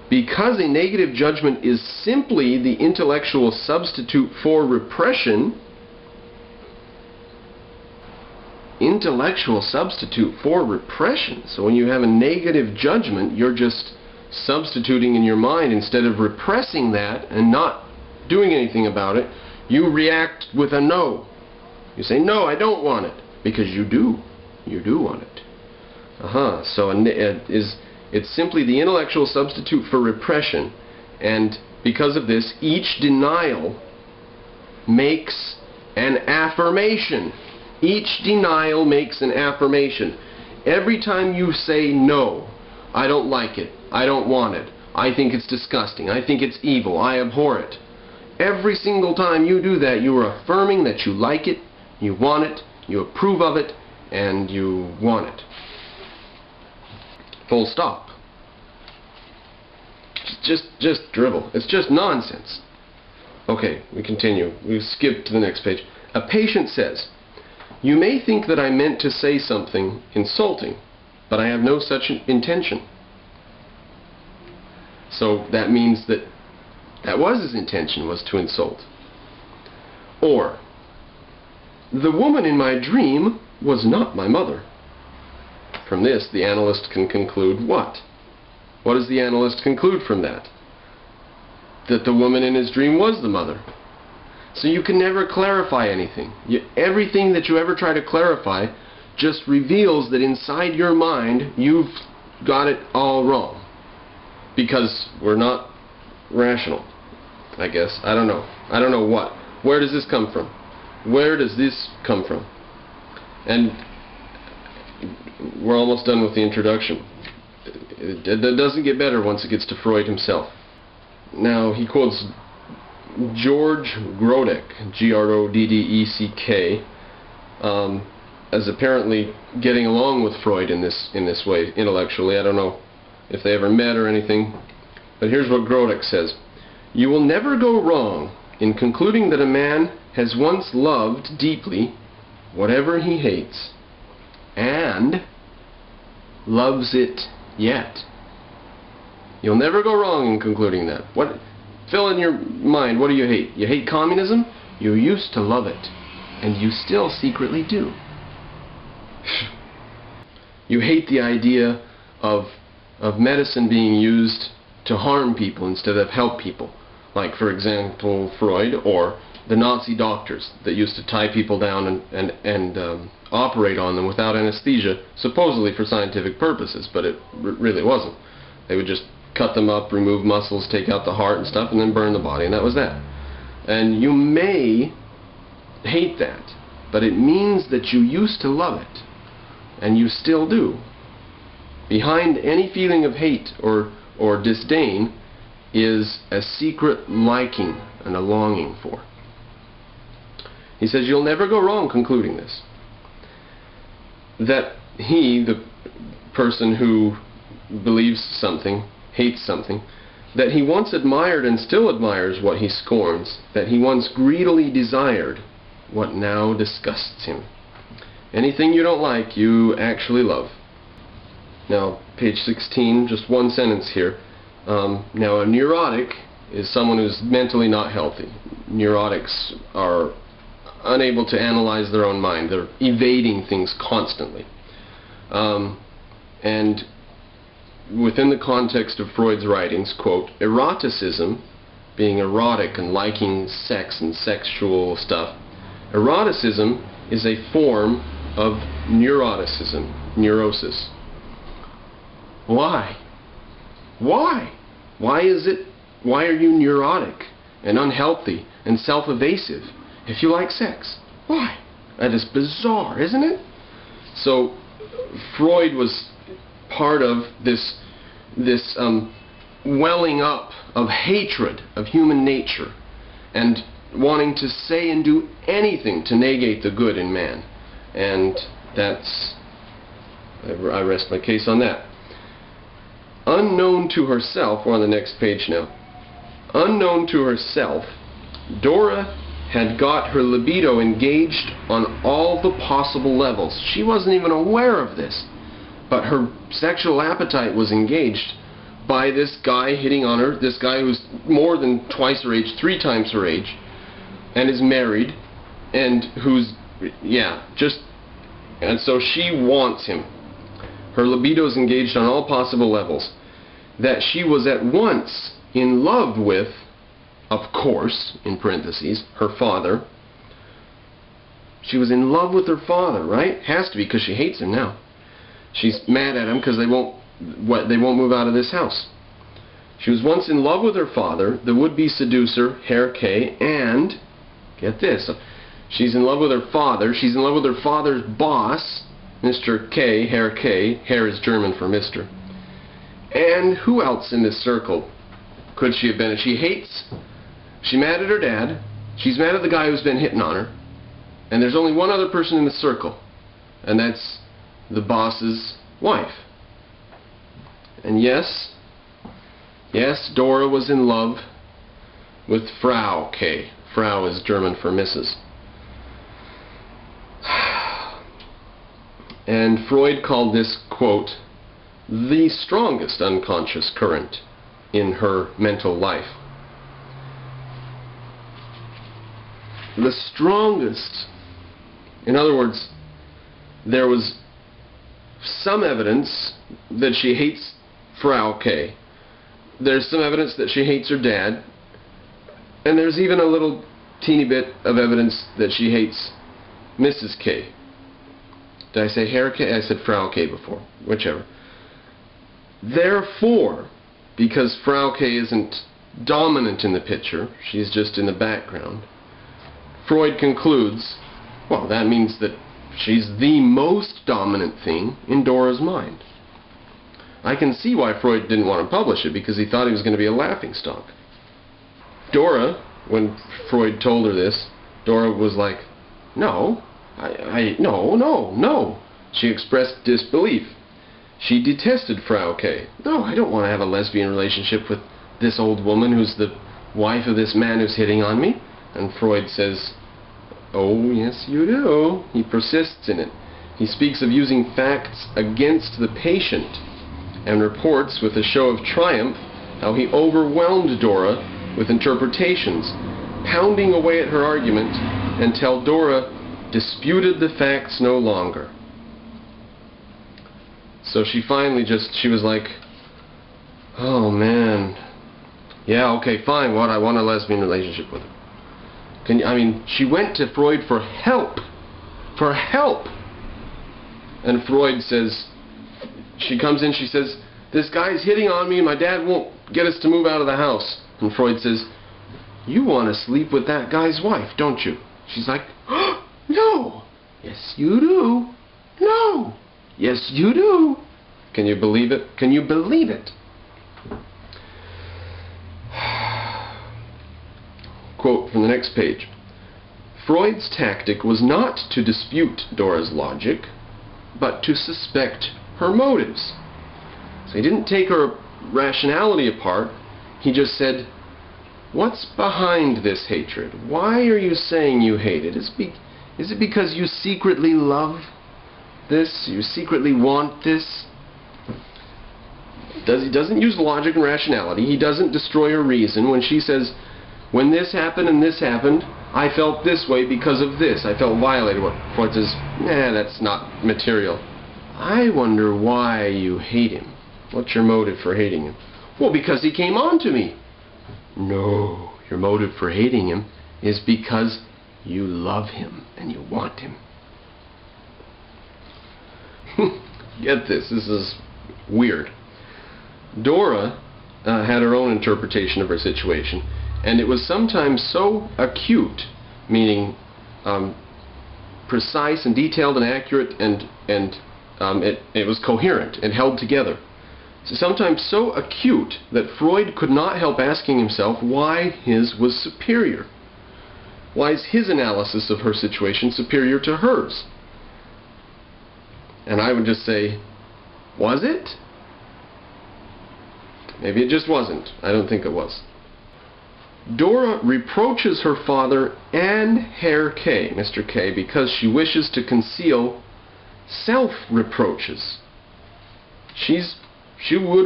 Because a negative judgment is simply the intellectual substitute for repression, intellectual substitute for repression. So when you have a negative judgment, you're just substituting in your mind. Instead of repressing that and not doing anything about it, you react with a no. You say, no, I don't want it. Because you do. You do want it. So it's simply the intellectual substitute for repression. And because of this, each denial makes an affirmation. Each denial makes an affirmation. Every time you say no, I don't like it, I don't want it, I think it's disgusting, I think it's evil, I abhor it. Every single time you do that, you are affirming that you like it, you want it, you approve of it, and you want it. Full stop. Just drivel. It's just nonsense. Okay, we continue. We skip to the next page. A patient says, "You may think that I meant to say something insulting, but I have no such intention." So that means that was his intention, was to insult. Or, "The woman in my dream was not my mother." From this, the analyst can conclude what? What does the analyst conclude from that? That the woman in his dream was the mother. So you can never clarify anything. Everything that you ever try to clarify just reveals that inside your mind you've got it all wrong. Because we're not rational, I guess. I don't know. I don't know what. Where does this come from? Where does this come from? And we're almost done with the introduction. It doesn't get better once it gets to Freud himself. Now he quotes George Grodeck, G-R-O-D-D-E-C-K, as apparently getting along with Freud in this way intellectually. I don't know if they ever met or anything, but here's what Grodeck says: "You will never go wrong in concluding that a man has once loved deeply whatever he hates, and loves it yet." You'll never go wrong in concluding that. Fill in your mind, what do you hate? You hate communism? You used to love it, and you still secretly do. You hate the idea of medicine being used to harm people instead of help people. Like, for example, Freud, or the Nazi doctors that used to tie people down and operate on them without anesthesia, supposedly for scientific purposes, but it really wasn't. They would just cut them up, remove muscles, take out the heart and stuff, and then burn the body, and that was that. And you may hate that, but it means that you used to love it, and you still do. Behind any feeling of hate or disdain is a secret liking and a longing for. He says you'll never go wrong concluding this. That he, the person who believes something, hates something, that he once admired and still admires what he scorns, that he once greedily desired what now disgusts him. Anything you don't like, you actually love. Now, page 16, just one sentence here. Now, a neurotic is someone who's mentally not healthy. Neurotics are unable to analyze their own mind. They're evading things constantly. And within the context of Freud's writings, quote, eroticism, being erotic and liking sex and sexual stuff, eroticism is a form of neuroticism, neurosis. Why? Why? Why are you neurotic and unhealthy and self-evasive if you like sex? Why? That is bizarre, isn't it? So Freud was part of this welling up of hatred of human nature and wanting to say and do anything to negate the good in man. And I rest my case on that. Unknown to herself, we're on the next page now. Unknown to herself, Dora had got her libido engaged on all the possible levels. She wasn't even aware of this, but her sexual appetite was engaged by this guy hitting on her, this guy who's more than twice her age, 3 times her age, and is married, and who's, yeah, just, and so she wants him. Her libido is engaged on all possible levels. That she was at once in love with, of course, in parentheses, her father. She was in love with her father, right? Has to be, because she hates him now. She's mad at him because they won't move out of this house. She was once in love with her father, the would-be seducer, Herr K, and, get this, she's in love with her father, she's in love with her father's boss, Mr. K, Herr K, Herr is German for Mr. And who else in this circle could she have been? She's mad at her dad, she's mad at the guy who's been hitting on her, and there's only one other person in the circle, and that's the boss's wife. And yes, Dora was in love with Frau K. Frau is German for Mrs. And Freud called this, quote, the strongest unconscious current in her mental life. The strongest. In other words, there was some evidence that she hates Frau K. There's some evidence that she hates her dad. And there's even a little teeny bit of evidence that she hates Mrs. K. Did I say Herr K? I said Frau K before. Whichever. Therefore, because Frau K isn't dominant in the picture, she's just in the background, Freud concludes, well, that means that she's the most dominant thing in Dora's mind. I can see why Freud didn't want to publish it, because he thought he was going to be a laughingstock. Dora, when Freud told her this, Dora was like, no, no. She expressed disbelief. She detested Frau K. No, I don't want to have a lesbian relationship with this old woman who's the wife of this man who's hitting on me. And Freud says, oh, yes you do. He persists in it. He speaks of using facts against the patient and reports with a show of triumph how he overwhelmed Dora with interpretations, pounding away at her argument until Dora disputed the facts no longer. So she finally she was like, oh man, yeah, okay, fine, what, I want a lesbian relationship with her. She went to Freud for help. And Freud says, she comes in, she says, this guy's hitting on me and my dad won't get us to move out of the house. And Freud says, you want to sleep with that guy's wife, don't you? She's like, oh, no. Yes, you do. No. Yes, you do. Can you believe it? Can you believe it? Quote from the next page. Freud's tactic was not to dispute Dora's logic, but to suspect her motives. So he didn't take her rationality apart. He just said, what's behind this hatred? Why are you saying you hate it? Is it because you secretly love this? You secretly want this? He doesn't use logic and rationality. He doesn't destroy her reason. When she says, when this happened and this happened, I felt this way because of this. I felt violated. What Freud says, nah, that's not material. I wonder why you hate him. What's your motive for hating him? Well, because he came on to me. No, your motive for hating him is because you love him and you want him. Get this is weird. Dora had her own interpretation of her situation, and it was sometimes so acute, meaning precise and detailed and accurate, and it was coherent and held together. So sometimes so acute that Freud could not help asking himself why his was superior. Why is his analysis of her situation superior to hers? And I would just say, was it? Maybe it just wasn't. I don't think it was. Dora reproaches her father and Herr K, Mr. K, because she wishes to conceal self-reproaches. She would